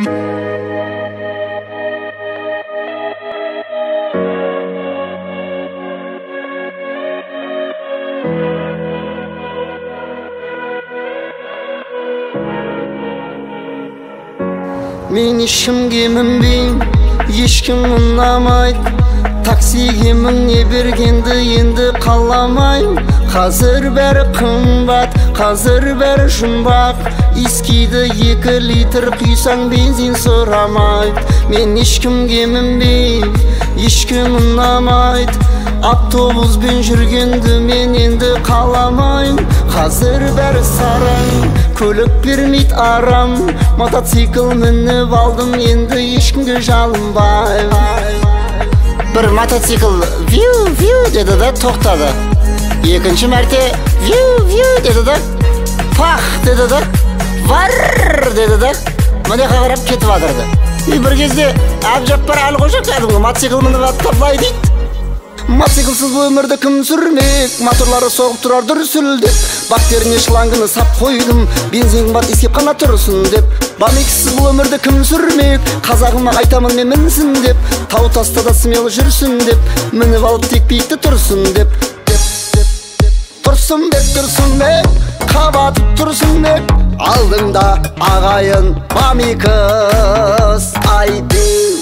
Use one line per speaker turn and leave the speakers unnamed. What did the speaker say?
Men ешкімге мінбейм, ешкім ұнамайды. Таксиге міне бергенді енді қаламайм. Қазір бәрі қымбат, қазір бәрі жұмбақ. Искиді 2 литр құйсаң бензин сұрамайды. Мен ешкімге мінбейм, ешкім ұнамайды. Автобуспен жүргенді мен енді қаламайм. Қазір бәрі сараң, көлік бермейді арам. Мотоцикл мініп алдым, енді ешкімге жалынбай. Бір мотоцикл виу деді да тоқтады. Екінші мәрте виу деді да пах деді да варр деді да міне қарап кетіп адырды. Бір кезде Әбжаппар Әлқожа кәдімгі мотоцикл мініп аттарлай дейді. Мотоциклсыз өмірді кім сүрмек, моторлары соғып тұрар дүрсілдеп. Бактеріне шлангыны сап қойдым, бензин қымбат ескеп қана тұрсын деп. Бамексіз бұл өмірді кім сүрмек, қазағыма айтамын мен мінсін деп. Тау тастада смелы жүрсін деп, мініп алып тек биікті тұрсын деп. Тұрсын бек, қабатып тұрсын бек, алдыңда ағайын бамекіз. Айдей